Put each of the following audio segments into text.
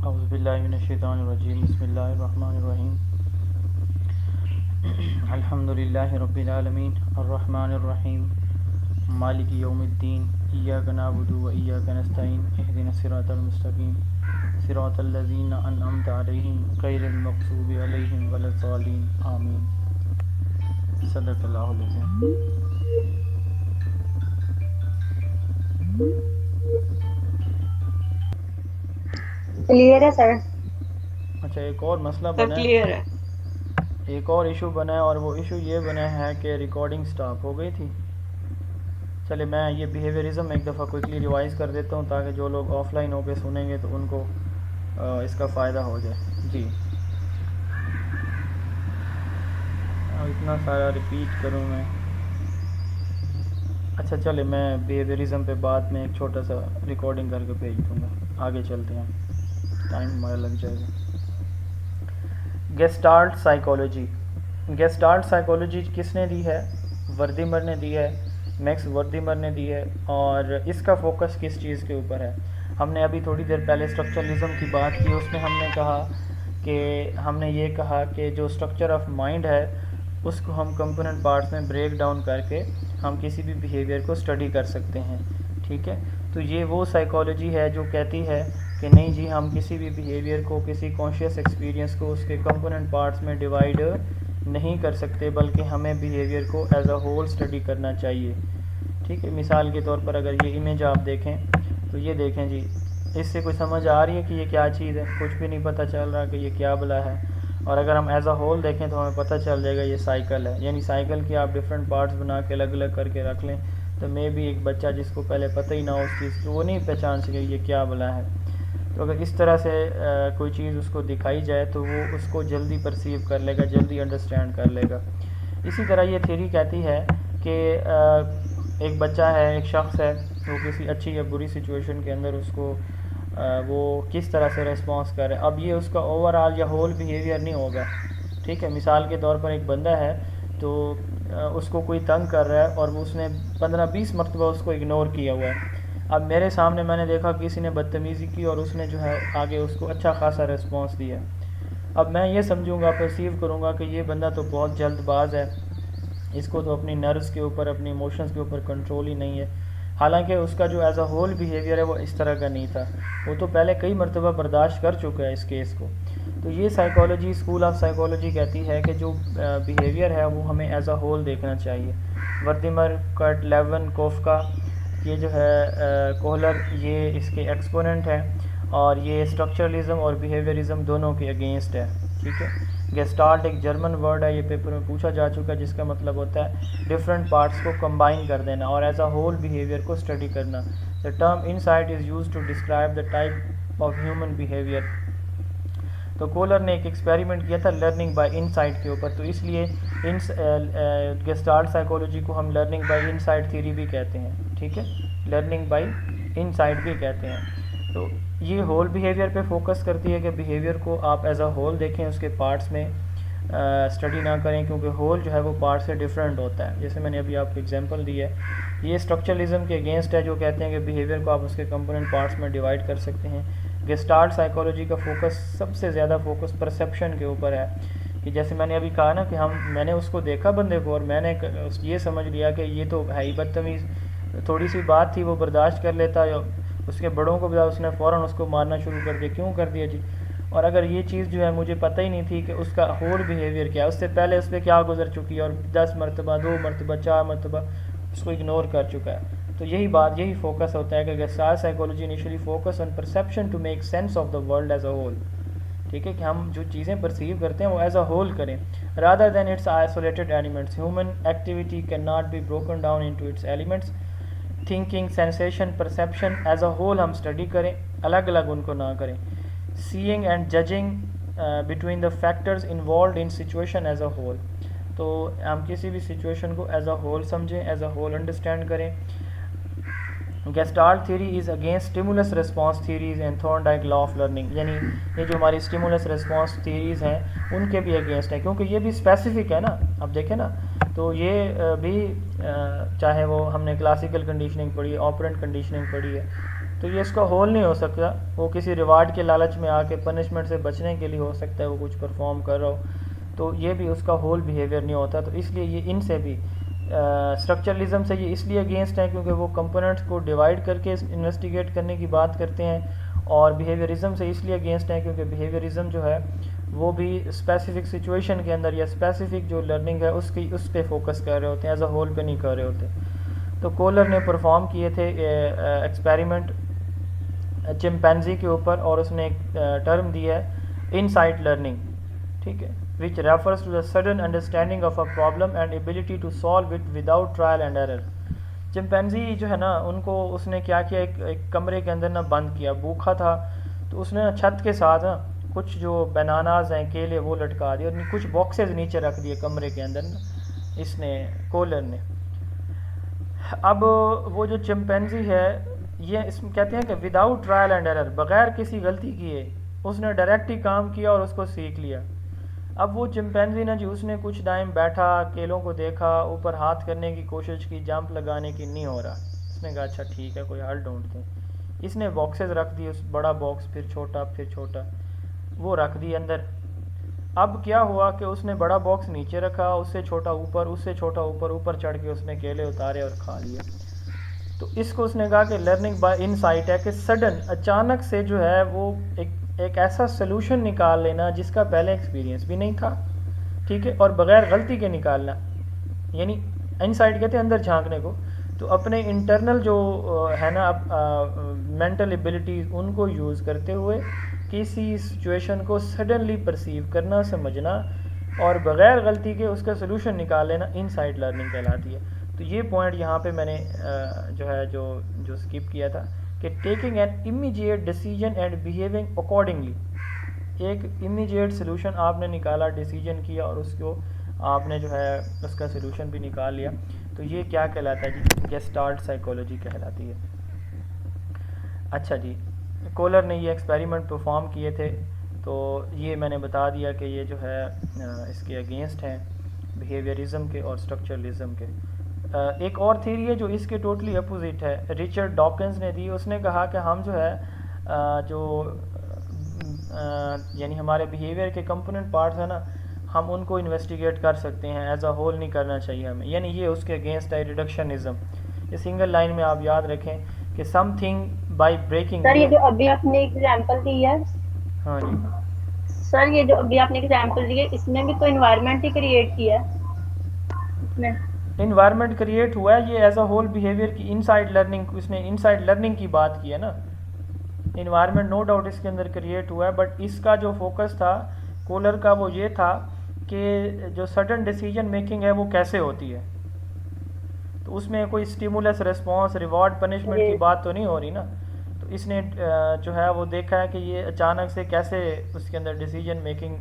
औज़ुबिल्लाहि मिनश्शैतानिर्रजीम बिस्मिल्लाहिर्रहमानिर्रहीम अल्हम्दुलिल्लाहि रब्बिल आलमीन अर्रहमानिर्रहीम मालिकि यौमिद्दीन इय्याका नअबुदु व इय्याका नस्तईन इहदिनस सिरातल मुस्तकीम सिरातल लज़ीना अनअमता अलैहिम गैरिल मग़ज़ूबि अलैहिम वलद्दालीन आमीन। सदक़ल्लाहुल अज़ीम। क्लियर है सर? अच्छा, एक और मसला सब बना क्लियर है, है। एक और इशू बना है, और वो इशू ये बना है कि रिकॉर्डिंग स्टॉप हो गई थी। चले मैं ये बिहेवियरिज़म एक दफ़ा क्विकली रिवाइज़ कर देता हूँ ताकि जो लोग ऑफलाइन होकर सुनेंगे तो उनको इसका फ़ायदा हो जाए। जी, अब इतना सारा रिपीट करूँ मैं। अच्छा चले, मैं बिहेवियरिज़म पे बाद में एक छोटा सा रिकॉर्डिंग करके भेज दूँगा। आगे चलते हैं, टाइम हमारा लग जाएगा। Gestalt psychology. गेस्टाल्ट साइकोलॉजी किसने दी है? वर्दीमर ने दी है, मैक्स वर्दीमर ने दी है। और इसका फोकस किस चीज़ के ऊपर है? हमने अभी थोड़ी देर पहले स्ट्रक्चरलिज्म की बात की, उसमें हमने ये कहा कि जो स्ट्रक्चर ऑफ माइंड है उसको हम कंपोनेंट पार्ट्स में ब्रेक डाउन करके हम किसी भी बिहेवियर को स्टडी कर सकते हैं। ठीक है, तो ये वो साइकोलॉजी है जो कहती है कि नहीं जी, हम किसी भी बिहेवियर को, किसी कॉन्शियस एक्सपीरियंस को उसके कंपोनेंट पार्ट्स में डिवाइड नहीं कर सकते, बल्कि हमें बिहेवियर को एज अ होल स्टडी करना चाहिए। ठीक है, मिसाल के तौर पर अगर ये इमेज आप देखें तो ये देखें जी, इससे कोई समझ आ रही है कि ये क्या चीज़ है? कुछ भी नहीं पता चल रहा कि ये क्या भला है। और अगर हम एज अ होल देखें तो हमें पता चल जाएगा ये साइकिल है। यानी साइकिल की आप डिफरेंट पार्ट्स बना के अलग अलग करके रख लें तो मे भी एक बच्चा जिसको पहले पता ही ना हो उस चीज़ को, वो नहीं पहचान सके ये क्या भला है। तो अगर इस तरह से कोई चीज़ उसको दिखाई जाए तो वो उसको जल्दी परसीव कर लेगा, जल्दी अंडरस्टैंड कर लेगा। इसी तरह ये थ्योरी कहती है कि एक बच्चा है, एक शख्स है, वो किसी अच्छी या बुरी सिचुएशन के अंदर उसको वो किस तरह से रिस्पॉन्स करे। अब ये उसका ओवरऑल या होल बिहेवियर नहीं होगा। ठीक है, मिसाल के तौर पर एक बंदा है तो उसको कोई तंग कर रहा है और वो उसने 15-20 मरतबा उसको इग्नोर किया हुआ है। अब मेरे सामने मैंने देखा किसी ने बदतमीज़ी की और उसने जो है आगे उसको अच्छा खासा रिस्पॉन्स दिया। अब मैं ये समझूंगा, परसीव करूंगा कि ये बंदा तो बहुत जल्दबाज है, इसको तो अपनी नर्व्स के ऊपर, अपनी इमोशंस के ऊपर कंट्रोल ही नहीं है। हालांकि उसका जो एज अ होल बिहेवियर है वो इस तरह का नहीं था, वो तो पहले कई मरतबा बर्दाश्त कर चुका है इस केस को। तो ये साइकोलॉजी, स्कूल ऑफ साइकोलॉजी कहती है कि जो बिहेवियर है वो हमें एज अ होल देखना चाहिए। वर्दिमर, कर्ट, लेवन, कोफका, ये जो है कोहलर, ये इसके एक्सपोनेंट हैं और ये स्ट्रक्चरलिज्म और बिहेवियरिज्म दोनों के अगेंस्ट है। ठीक है, गेस्टाल्ट एक जर्मन वर्ड है, ये पेपर में पूछा जा चुका है, जिसका मतलब होता है डिफरेंट पार्ट्स को कंबाइन कर देना और एज अ होल बिहेवियर को स्टडी करना। The term insight is used to describe the type of human behaviour. तो कोलर ने एक एक्सपेरिमेंट किया था लर्निंग बाय इनसाइट के ऊपर, तो इसलिए इन गेस्टाल्ट साइकोलॉजी को हम लर्निंग बाय इनसाइट थ्योरी भी कहते हैं। ठीक है, लर्निंग बाय इनसाइट भी कहते हैं। तो ये होल बिहेवियर पे फोकस करती है कि बिहेवियर को आप एज अ होल देखें, उसके पार्ट्स में स्टडी ना करें, क्योंकि होल जो है वो पार्ट से डिफरेंट होता है। जैसे मैंने अभी आपको एग्जांपल दी है, ये स्ट्रक्चरलिज्म के अगेंस्ट है जो कहते हैं कि बिहेवियर को आप उसके कंपोनेंट पार्ट्स में डिवाइड कर सकते हैं। गेस्टाल्ट साइकोलॉजी का फोकस, सबसे ज़्यादा फोकस परसेप्शन के ऊपर है। कि जैसे मैंने अभी कहा ना कि मैंने उसको देखा बंदे को और मैंने ये समझ लिया कि ये तो है ही बदतमीज़, थोड़ी सी बात थी वो बर्दाश्त कर लेता, या उसके बड़ों को भी उसने फ़ौरन उसको मारना शुरू कर दिया। क्यों कर दिया जी? और अगर ये चीज़ जो है मुझे पता ही नहीं थी कि उसका होल बिहेवियर क्या है, उससे पहले उस पर क्या गुजर चुकी है और 10 मरतबा, 2 मरतबा, 4 मरतबा उसको इग्नोर कर चुका है। तो यही बात, यही फोकस होता है कि gestalt psychology initially focus on perception to make sense of the world as a whole. ठीक है, कि हम जो चीज़ें परसीव करते हैं वो एज अ होल करें, rather than its isolated elements. Human activity can not be broken down into its elements. Thinking, sensation, perception as a whole हम स्टडी करें, अलग अलग उनको ना करें। Seeing and judging between the factors involve in situation as a whole. तो हम किसी भी सिचुएशन को एज अ होल समझें, एज अ होल अंडरस्टैंड करें। Gestalt theory is against stimulus response theories and Thorndike law of learning. यानी ये जो हमारी स्टिमुलस रिस्पॉन्स थ्योरीज हैं उनके भी अगेंस्ट है, क्योंकि ये भी स्पेसिफिक है ना। अब देखें ना, तो ये भी चाहे वो हमने क्लासिकल कंडीशनिंग पढ़ी है, ऑपरेंट कंडीशनिंग पढ़ी है, तो ये इसका होल नहीं हो सकता। वो किसी रिवार्ड के लालच में आके पनिशमेंट से बचने के लिए हो सकता है वो कुछ परफॉर्म कर रहा हो, तो ये भी उसका होल बिहेवियर नहीं होता। तो इसलिए ये इनसे भी स्ट्रक्चरलिज्म से ये इसलिए अगेंस्ट है क्योंकि वो कंपोनेंट्स को डिवाइड करके इन्वेस्टिगेट करने की बात करते हैं, और बिहेवियरिज्म से इसलिए अगेंस्ट है क्योंकि बिहेवियरिज्म जो है वो भी स्पेसिफिक सिचुएशन के अंदर या स्पेसिफिक जो लर्निंग है उस पर फोकस कर रहे होते हैं, एज अ होल पे नहीं कर रहे होते। तो कोलर ने परफॉर्म किए थे एक्सपेरिमेंट चिंपैंजी के ऊपर, और उसने एक टर्म दी है इनसाइट लर्निंग, ठीक है, which refers to the sudden understanding of a problem and ability to solve it without trial and error. Chimpanzee जो है ना, उनको उसने क्या किया, एक कमरे के अंदर ना बंद किया, भूखा था, तो उसने ना छत के साथ ना कुछ जो बनानाज हैं, केले, वो लटका दिए और कुछ बॉक्सेस नीचे रख दिए कमरे के अंदर ना, इसने कोलर ने। अब वो जो चिंपैंजी है, ये इसमें कहते हैं कि विदाउट ट्रायल एंड एरर, बग़ैर किसी गलती किए उसने डायरेक्ट ही काम किया और उसको सीख लिया। अब वो चिंपैंजी ना जी, उसने कुछ टाइम बैठा, केलों को देखा, ऊपर हाथ करने की कोशिश की, जंप लगाने की, नहीं हो रहा। उसने कहा अच्छा ठीक है, कोई हल ढूंढते हैं। इसने बॉक्सेस रख दिए, उस बड़ा बॉक्स, फिर छोटा, वो रख दिए अंदर। अब क्या हुआ कि उसने बड़ा बॉक्स नीचे रखा, उससे छोटा ऊपर, उससे छोटा ऊपर, ऊपर चढ़ के उसने केले उतारे और खा लिए। तो इसको उसने कहा कि लर्निंग बाय इनसाइट है, कि सडन, अचानक से जो है वो एक ऐसा सोल्यूशन निकाल लेना जिसका पहले एक्सपीरियंस भी नहीं था, ठीक है, और बग़ैर गलती के निकालना, यानी इनसाइट कहते हैं अंदर झांकने को। तो अपने इंटरनल जो है ना मेंटल एबिलिटीज़, उनको यूज़ करते हुए किसी सिचुएशन को सडनली परसीव करना, समझना, और बग़ैर गलती के उसका सोल्यूशन निकाल लेना, इनसाइट लर्निंग कहलाती है। तो ये पॉइंट यहाँ पे मैंने जो स्किप किया था, कि taking an immediate decision and behaving accordingly. एक इमीडिएट सोल्यूशन आपने निकाला, डिसीजन किया, और उसको आपने जो है उसका सोल्यूशन भी निकाल लिया। तो ये क्या कहलाता है जी, गेस्टाल्ट साइकोलॉजी कहलाती है। अच्छा जी, कोलर ने ये एक्सपेरिमेंट परफॉर्म किए थे, तो ये मैंने बता दिया कि ये जो है इसके अगेंस्ट हैं, बिहेवियरिज्म के और स्ट्रक्चरलिज्म के। एक और थ्योरी है जो इसके टोटली अपोजिट है, रिचर्ड डॉकिंस ने दी। उसने कहा कि हम जो है यानी हमारे बिहेवियर के कंपोनेंट पार्ट्स हैं ना, हम उनको इन्वेस्टिगेट कर सकते हैं, एज अ होल नहीं करना चाहिए हमें, यानी ये उसके अगेंस्ट है, रिडक्शनिज्म। ये सिंगल लाइन में आप याद रखें कि समथिंग बाय ब्रेकिंग। सर ये जो अभी आपने एग्जांपल दी है, हाँ जी सर ये जो अभी आपने एग्जांपल दी है, इसमें भी तो एनवायरनमेंट ही क्रिएट किया है। इन्वायरमेंट क्रिएट हुआ है, ये एज अ होल बिहेवियर की इनसाइड लर्निंग, उसने इनसाइड लर्निंग की बात की है ना। इन्वायरमेंट नो डाउट इसके अंदर क्रिएट हुआ है, बट इसका जो फोकस था कोलर का वो ये था कि जो सडन डिसीजन मेकिंग है वो कैसे होती है। तो उसमें कोई स्टिमुलस, रिस्पॉन्स, रिवॉर्ड, पनिशमेंट की बात तो नहीं हो रही ना। तो इसने जो है वो देखा है कि ये अचानक से कैसे उसके अंदर डिसीजन मेकिंग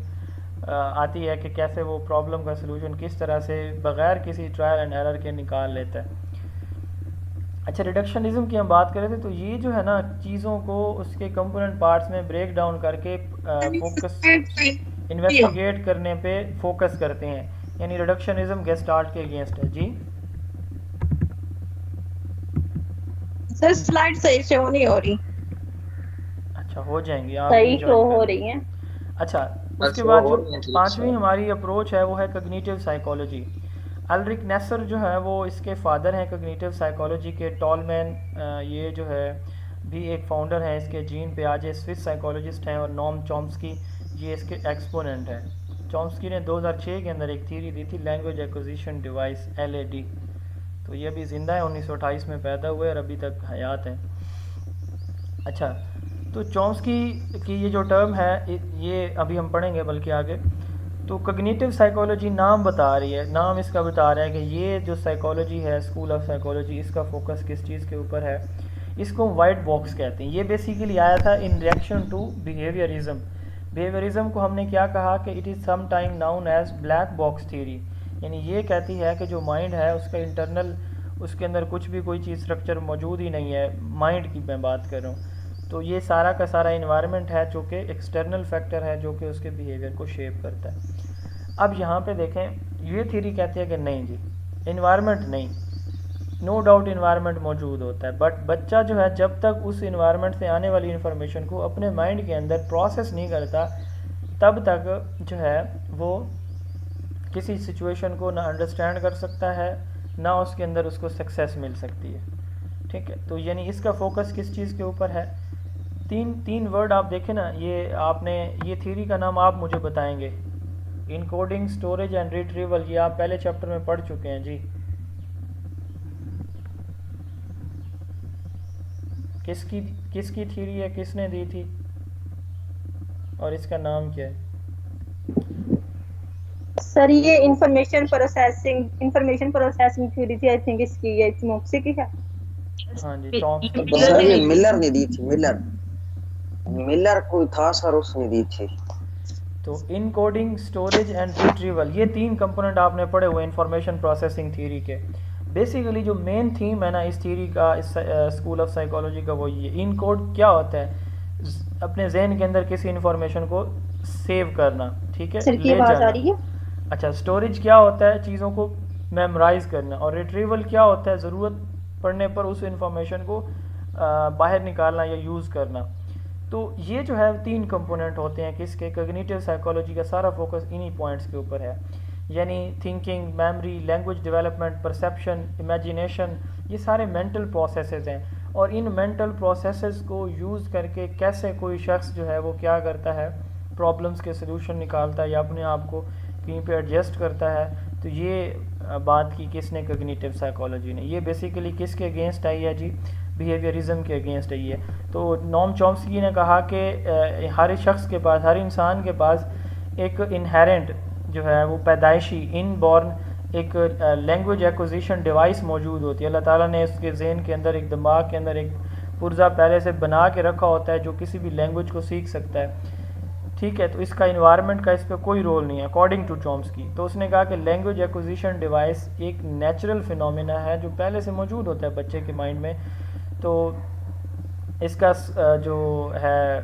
आती है, कि कैसे वो प्रॉब्लम का सलूशन किस तरह से बग़ैर किसी ट्रायल एंड एरर के निकाल लेता है। अच्छा, रिडक्शनिज्म की हम बात कर रहे थे, तो ये जो है ना चीज़ों को उसके कंपोनेंट पार्ट्स में ब्रेक डाउन करके फोकस, इन्वेस्टिगेट करने पे फोकस करते हैं, यानी रिडक्शनिज्म गेस्टाल्ट के अगेंस्ट है। जी सर स्लाइड सही से हो नहीं हो रही। अच्छा, हो जाएंगी, आप सही भी शो ज्वाइन हो कर। रही है। अच्छा, उसके बाद जो पांचवी हमारी अप्रोच है वो है कॉग्निटिव साइकोलॉजी। अल्रिक नेसर जो है वो इसके फादर हैं कॉग्निटिव साइकोलॉजी के। टॉलमैन ये जो है भी एक फाउंडर हैं इसके। जीन पियाजे स्विस साइकोलॉजिस्ट हैं, और नॉम चॉम्स्की ये इसके एक्सपोनेंट हैं। चॉम्स्की ने 2006 के अंदर एक थ्योरी दी थी, लैंग्वेज एक्विजिशन डिवाइस, LAD। तो ये अभी ज़िंदा है, 1928 में पैदा हुए और अभी तक हयात हैं। अच्छा, तो चॉम्स्की की ये जो टर्म है ये अभी हम पढ़ेंगे बल्कि आगे। तो कॉग्निटिव साइकोलॉजी नाम बता रही है, नाम इसका बता रहा है कि ये जो साइकोलॉजी है, स्कूल ऑफ साइकोलॉजी, इसका फोकस किस चीज़ के ऊपर है। इसको वाइट बॉक्स कहते हैं। ये बेसिकली आया था in reaction to behaviourism. Behaviourism को हमने क्या कहा कि it is some time known as black box theory, यानी ये कहती है कि जो माइंड है उसका इंटरनल, उसके अंदर कुछ भी कोई चीज़ स्ट्रक्चर मौजूद ही नहीं है, माइंड की मैं बात कर रहा हूँ। तो ये सारा का सारा इन्वायरमेंट है जो कि एक्सटर्नल फैक्टर है, जो कि उसके बिहेवियर को शेप करता है। अब यहाँ पे देखें, ये थ्योरी कहती है कि नहीं जी, इन्वायरमेंट नहीं, नो डाउट इन्वायरमेंट मौजूद होता है, बट बच्चा जो है जब तक उस इन्वायरमेंट से आने वाली इन्फॉर्मेशन को अपने माइंड के अंदर प्रोसेस नहीं करता, तब तक जो है वो किसी सिचुएशन को ना अंडरस्टैंड कर सकता है, ना उसके अंदर उसको सक्सेस मिल सकती है। ठीक है, तो यानी इसका फोकस किस चीज़ के ऊपर है? तीन वर्ड आप देखें ना, ये आपने ये थ्योरी का नाम आप मुझे बताएंगे। इनकोडिंग, स्टोरेज एंड रिट्रीवल, ये आप पहले चैप्टर में पढ़ चुके हैं जी। किसकी थ्योरी है, किसने दी थी, और इसका नाम क्या है? सर ये इंफॉर्मेशन प्रोसेसिंग थ्योरी थी, आई थिंक इसकी, ये चॉम्स्की की है। हाँ जी, चॉम्स्की। सर ये मिलर ने दी थी, मिलर कोई था सर, उसने दी थी। तो इनकोडिंग, स्टोरेज एंड रिट्रीवल, ये 3 कंपोनेंट आपने पढ़े हुए इंफॉर्मेशन प्रोसेसिंग थ्योरी के। बेसिकली जो मेन थीम है ना इस थ्योरी का, इस स्कूल ऑफ साइकोलॉजी का, वो ये इनकोड क्या होता है, अपने जहन के अंदर किसी इंफॉर्मेशन को सेव करना, ठीक है, सर की आवाज आ रही है? अच्छा, स्टोरेज क्या होता है, चीज़ों को मेमोराइज करना, और रिट्रीवल क्या होता है, ज़रूरत पड़ने पर उस इंफॉर्मेशन को बाहर निकालना या यूज़ करना। तो ये जो है 3 कंपोनेंट होते हैं किसके, कॉग्निटिव साइकोलॉजी का सारा फोकस इन्हीं पॉइंट्स के ऊपर है, यानी thinking, memory, language development, perception, imagination, ये सारे मेंटल प्रोसेसेस हैं। और इन मेंटल प्रोसेसेस को यूज़ करके कैसे कोई शख्स जो है वो क्या करता है, प्रॉब्लम्स के सलूशन निकालता है या अपने आप को कहीं पे एडजस्ट करता है। तो ये बात की किसने, कॉग्निटिव साइकोलॉजी ने। ये बेसिकली किसके अगेंस्ट आई है जी, बिहेवियरिज्म के अगेंस्ट आई है। तो नोम चॉम्स्की ने कहा कि हर शख्स के पास, हर इंसान के पास एक इनहेरेंट जो है वो पैदाइशी इनबॉर्न एक लैंग्वेज एक्विजिशन डिवाइस मौजूद होती है। अल्लाह ताला ने उसके जहन के अंदर, एक दिमाग के अंदर एक पुर्जा पहले से बना के रखा होता है जो किसी भी लैंग्वेज को सीख सकता है। ठीक है, तो इसका इन्वायरमेंट का इस पर कोई रोल नहीं है अकॉर्डिंग टू चॉम्स्की। तो उसने कहा कि लैंग्वेज एक्विजिशन डिवाइस एक नेचुरल फिनोमिना है जो पहले से मौजूद होता है बच्चे के माइंड में। तो इसका जो है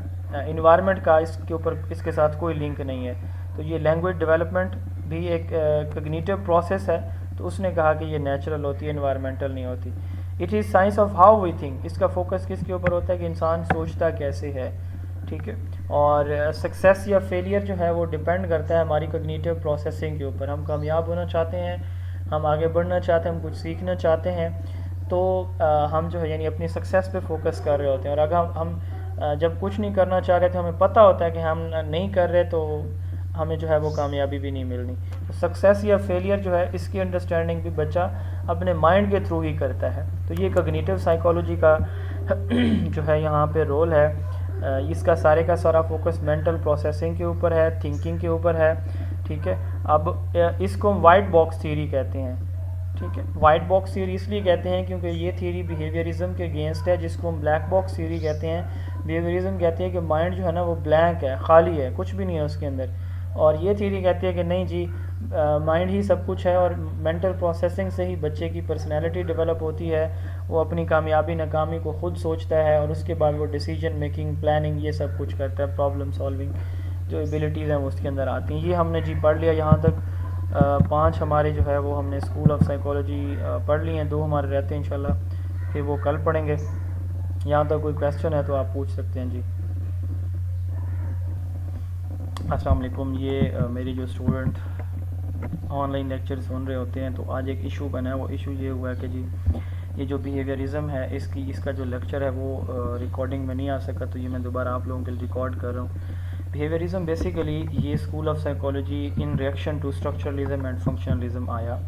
इन्वायरमेंट का इसके ऊपर, इसके साथ कोई लिंक नहीं है। तो ये लैंग्वेज डेवलपमेंट भी एक कॉग्निटिव प्रोसेस है। तो उसने कहा कि ये नेचुरल होती है, इन्वायरमेंटल नहीं होती। It is science of how we think, इसका फोकस किसके ऊपर होता है कि इंसान सोचता कैसे है। ठीक है, और सक्सेस या फेलियर जो है वो डिपेंड करता है हमारी कॉग्निटिव प्रोसेसिंग के ऊपर। हम कामयाब होना चाहते हैं, हम आगे बढ़ना चाहते हैं, हम कुछ सीखना चाहते हैं, तो हम जो है यानी अपनी सक्सेस पे फोकस कर रहे होते हैं। और अगर हम जब कुछ नहीं करना चाह रहे थे, हमें पता होता है कि हम नहीं कर रहे, तो हमें जो है वो कामयाबी भी नहीं मिलनी। तो सक्सेस या फेलियर जो है इसकी अंडरस्टैंडिंग भी बच्चा अपने माइंड के थ्रू ही करता है। तो ये कॉग्निटिव साइकोलॉजी का जो है यहाँ पे रोल है। इसका सारे का सारा फोकस मेंटल प्रोसेसिंग के ऊपर है, थिंकिंग के ऊपर है। ठीक है, अब इसको हम वाइट बॉक्स थ्योरी कहते हैं। ठीक है, वाइट बॉक्स थ्योरी इसलिए कहते हैं क्योंकि ये थ्योरी बिहेवियरिज्म के अगेंस्ट है, जिसको हम ब्लैक बॉक्स थ्योरी कहते हैं। बिहेवियरिज्म कहते हैं कि माइंड जो है ना वो ब्लैंक है, खाली है, कुछ भी नहीं है उसके अंदर। और ये थ्योरी कहती है कि नहीं जी, माइंड ही सब कुछ है, और मेंटल प्रोसेसिंग से ही बच्चे की पर्सनैलिटी डेवलप होती है। वो अपनी कामयाबी नाकामी को खुद सोचता है, और उसके बाद वो डिसीजन मेकिंग, प्लानिंग, ये सब कुछ करता है। प्रॉब्लम सॉल्विंग जो एबिलिटीज़ हैं वो उसके अंदर आती हैं। ये हमने जी पढ़ लिया यहाँ तक। 5 हमारे जो है वो हमने स्कूल ऑफ साइकोलॉजी पढ़ लिए हैं, 2 हमारे रहते हैं इंशाल्लाह, फिर वो कल पढ़ेंगे। यहाँ तक कोई क्वेश्चन है तो आप पूछ सकते हैं जी। अस्सलाम वालेकुम। ये मेरी जो स्टूडेंट ऑनलाइन लेक्चर सुन रहे होते हैं, तो आज एक इशू बना है। वो इशू ये हुआ है कि जी ये जो बिहेवियरिज्म है इसका जो लेक्चर है वो रिकॉर्डिंग में नहीं आ सका, तो ये मैं दोबारा आप लोगों के लिए रिकॉर्ड कर रहा हूँ। बिहेवियरिज्म बेसिकली ये school of psychology in reaction to structuralism and functionalism आया।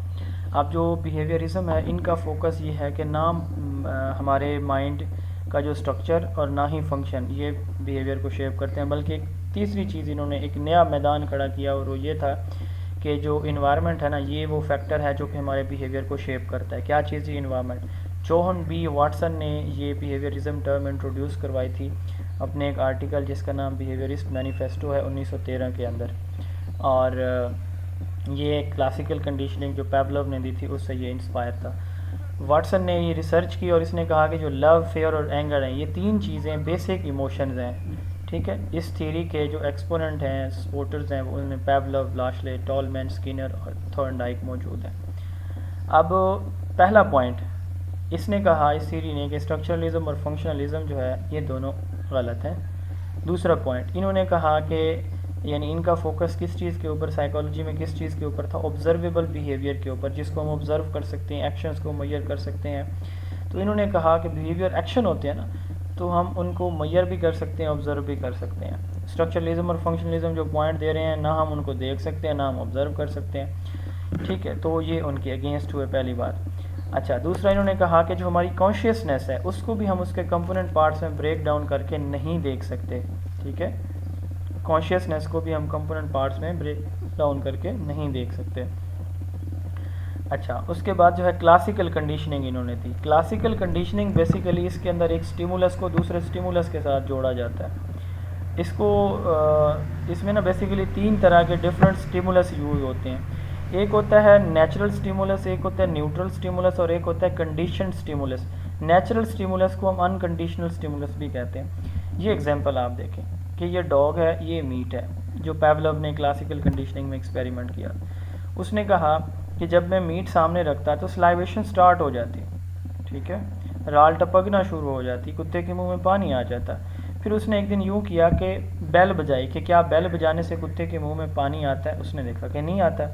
अब जो बिहेवियरिज्म है इनका फोकस ये है कि ना हमारे माइंड का जो स्ट्रक्चर और ना ही फंक्शन ये बिहेवियर को शेप करते हैं, बल्कि एक तीसरी चीज़ इन्होंने एक नया मैदान खड़ा किया, और वो ये था कि जो इन्वायरमेंट है ना, ये वो फैक्टर है जो कि हमारे बिहेवियर को शेप करता है। क्या चीज़ है इन्वायरमेंट? जोहन बी वाटसन ने ये बिहेवियरिज्म टर्म इंट्रोड्यूस करवाई थी अपने एक आर्टिकल जिसका नाम बिहेवियरिस्ट मैनिफेस्टो है 1913 के अंदर। और ये क्लासिकल कंडीशनिंग जो पैवलोव ने दी थी उससे ये इंस्पायर था। वाटसन ने ये रिसर्च की और इसने कहा कि जो लव, फेयर और एंगर हैं, ये 3 चीज़ें बेसिक इमोशंस हैं। ठीक है, इस थ्योरी के जो एक्सपोनेंट हैं, सपोर्टर्स हैं, वो उनमें पैवलोव, लाशले, टॉलमैन, स्किनर और थॉर्नडाइक मौजूद हैं। अब पहला पॉइंट इसने कहा, इस थ्योरी ने, कि स्ट्रक्चरलिज्म और फंक्शनलिज्म जो है ये दोनों गलत हैं। दूसरा पॉइंट इन्होंने कहा कि यानी इनका फोकस किस चीज़ के ऊपर, साइकोलॉजी में किस चीज़ के ऊपर था, ऑब्जर्वेबल बिहेवियर के ऊपर, जिसको हम ऑब्जर्व कर सकते हैं, एक्शंस को मैयर कर सकते हैं। तो इन्होंने कहा कि बिहेवियर एक्शन होते हैं ना, तो हम उनको मैयर भी कर सकते हैं, ऑब्जर्व भी कर सकते हैं। स्ट्रक्चरलिज्म और फंक्शनलिज्म जो पॉइंट दे रहे हैं, ना हम उनको देख सकते हैं ना हम ऑब्जर्व कर सकते हैं, ठीक है। तो ये उनके अगेंस्ट हुए, पहली बात। अच्छा, दूसरा इन्होंने कहा कि जो हमारी कॉन्शियसनेस है उसको भी हम उसके कंपोनेंट पार्ट्स में ब्रेक डाउन करके नहीं देख सकते, ठीक है। कॉन्शियसनेस को भी हम कंपोनेंट पार्ट्स में ब्रेक डाउन करके नहीं देख सकते। अच्छा, उसके बाद जो है क्लासिकल कंडीशनिंग इन्होंने दी। क्लासिकल कंडीशनिंग बेसिकली इसके अंदर एक स्टिमुलस को दूसरे स्टिमुलस के साथ जोड़ा जाता है। इसको इसमें ना बेसिकली 3 तरह के डिफरेंट स्टिमुलस यूज़ होते हैं। एक होता है नेचुरल स्टिमुलस, एक होता है न्यूट्रल स्टिमुलस और एक होता है कंडीशनड स्टिमुलस। नेचुरल स्टिमुलस को हम अनकंडीशनल स्टिमुलस भी कहते हैं। ये एग्जांपल आप देखें कि ये डॉग है, ये मीट है, जो पावलोव ने क्लासिकल कंडीशनिंग में एक्सपेरिमेंट किया। उसने कहा कि जब मैं मीट सामने रखता तो सलाइवेशन स्टार्ट हो जाती, ठीक है, राल टपकना शुरू हो जाती, कुत्ते के मुंह में पानी आ जाता। फिर उसने एक दिन यूँ किया कि बेल बजाई कि क्या बेल बजाने से कुत्ते के मुंह में पानी आता है। उसने देखा कि नहीं आता।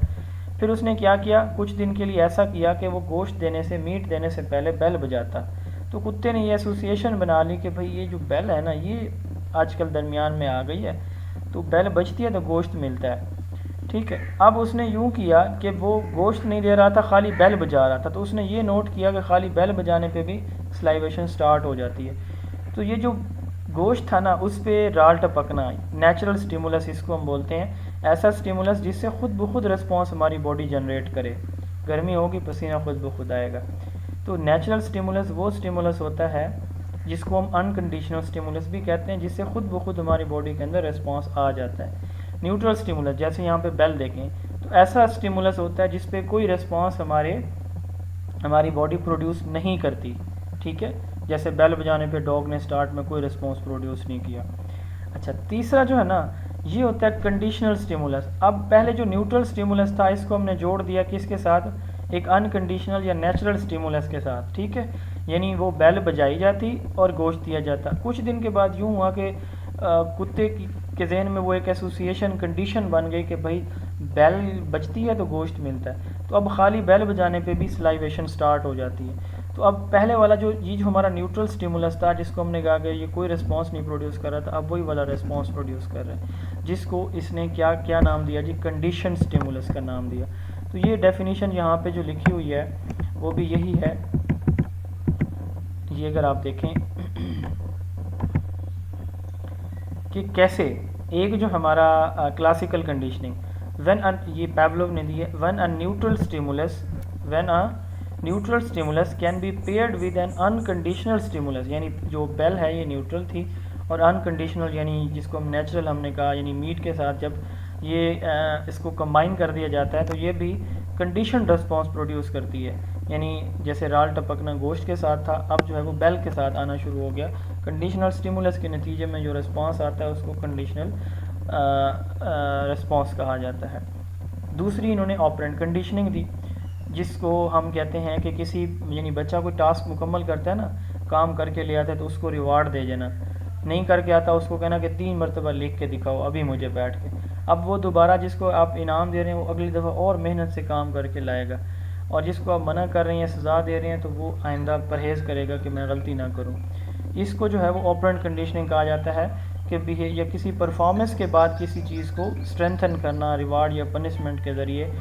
फिर उसने क्या किया, कुछ दिन के लिए ऐसा किया कि वो गोश्त देने से, मीट देने से पहले बेल बजाता। तो कुत्ते ने ये एसोसिएशन बना ली कि भाई ये जो बेल है ना, ये आजकल दरमियान में आ गई है, तो बेल बजती है तो गोश्त मिलता है, ठीक है। अब उसने यूँ किया कि वो गोश्त नहीं दे रहा था, खाली बेल बजा रहा था। तो उसने ये नोट किया कि खाली बेल बजाने पे भी सलाइवेशन स्टार्ट हो जाती है। तो ये जो गोश्त था ना, उस पर राल टपकना, नेचुरल स्टिमुलस इसको हम बोलते हैं। ऐसा स्टिमुलस जिससे खुद ब खुद रिस्पॉन्स हमारी बॉडी जनरेट करे। गर्मी होगी, पसीना खुद ब खुद आएगा। तो नेचुरल स्टिमुलस वो स्टिमुलस होता है जिसको हम अनकंडीशनल स्टिमुलस भी कहते हैं, जिससे खुद ब खुद हमारी बॉडी के अंदर रिस्पॉन्स आ जाता है। न्यूट्रल स्टिमुलस, जैसे यहाँ पे बेल देखें, तो ऐसा स्टिमुलस होता है जिस पे कोई रिस्पॉन्स हमारी बॉडी प्रोड्यूस नहीं करती, ठीक है। जैसे बेल बजाने पे डॉग ने स्टार्ट में कोई रिस्पॉन्स प्रोड्यूस नहीं किया। अच्छा, तीसरा जो है ना, ये होता है कंडीशनल स्टिमुलस। अब पहले जो न्यूट्रल स्टिमुलस था, इसको हमने जोड़ दिया किसके साथ, एक अनकंडीशनल या नेचुरल स्टिमुलस के साथ, ठीक है। यानी वो बेल बजाई जाती और गोश्त दिया जाता। कुछ दिन के बाद यूँ हुआ कि कुत्ते के जहन में वो एक एसोसिएशन कंडीशन बन गई कि भाई बेल बजती है तो गोश्त मिलता है। तो अब खाली बेल बजाने पे भी सलाइवेशन स्टार्ट हो जाती है। तो अब पहले वाला जो हमारा न्यूट्रल स्टिमुलस था, जिसको हमने कहा कि ये कोई रिस्पांस नहीं प्रोड्यूस कर रहा था, अब वही वाला रिस्पांस प्रोड्यूस कर रहा है, जिसको इसने क्या नाम दिया जी, कंडीशन स्टिमुलस का नाम दिया। तो ये डेफिनेशन यहाँ पे जो लिखी हुई है वो भी यही है। ये अगर आप देखें कि कैसे एक जो हमारा क्लासिकल कंडीशनिंग, ये पावलोव ने दी है, when a neutral stimulus can be paired with N unconditional stimulus, यानी जो बेल है ये न्यूट्रल थी, और अनकंडीशनल यानी जिसको हम नेचुरल हमने कहा, यानी मीट के साथ जब ये इसको कंबाइन कर दिया जाता है तो ये भी कंडीशन रिस्पॉन्स प्रोड्यूस करती है। यानी जैसे राल टपकना गोश्त के साथ था, अब जो है वो बेल के साथ आना शुरू हो गया। कंडीशनल स्टिमुलस के नतीजे में जो रिस्पॉन्स आता है उसको कंडीशनल रिस्पॉन्स कहा जाता है। दूसरी इन्होंने ऑपरेंट कंडीशनिंग दी, जिसको हम कहते हैं कि किसी यानी बच्चा कोई टास्क मुकम्मल करता है ना, काम करके ले आता है तो उसको रिवार्ड दे देना, नहीं करके आता उसको कहना कि 3 मरतबा लिख के दिखाओ अभी मुझे बैठ के। अब वो दोबारा जिसको आप इनाम दे रहे हैं वो अगली दफ़ा और मेहनत से काम करके लाएगा, और जिसको आप मना कर रहे हैं, सज़ा दे रहे हैं, तो वो आइंदा परहेज़ करेगा कि मैं गलती ना करूँ। इसको जो है वो ऑपरेंट कंडीशनिंग कहा जाता है कि या किसी परफॉर्मेंस के बाद किसी चीज़ को स्ट्रेंथन करना रिवार्ड या पनिशमेंट के ज़रिए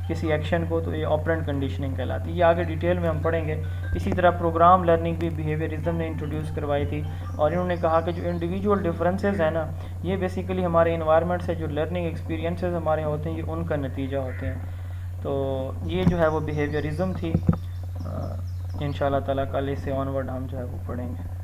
किसी एक्शन को, तो ये ऑपरेंट कंडीशनिंग कहलाती है। ये आगे डिटेल में हम पढ़ेंगे। इसी तरह प्रोग्राम लर्निंग भी बिहेवियरिज्म ने इंट्रोड्यूस करवाई थी, और इन्होंने कहा कि जो इंडिविजुअल डिफरेंसेस हैं ना, ये बेसिकली हमारे इन्वायरमेंट से जो लर्निंग एक्सपीरियंसेस हमारे होते हैं ये उनका नतीजा होते हैं। तो ये जो है वो बिहेवियरिज्म थी। इंशाल्लाह ताला कल इससे ऑनवर्ड हम जो है वो पढ़ेंगे।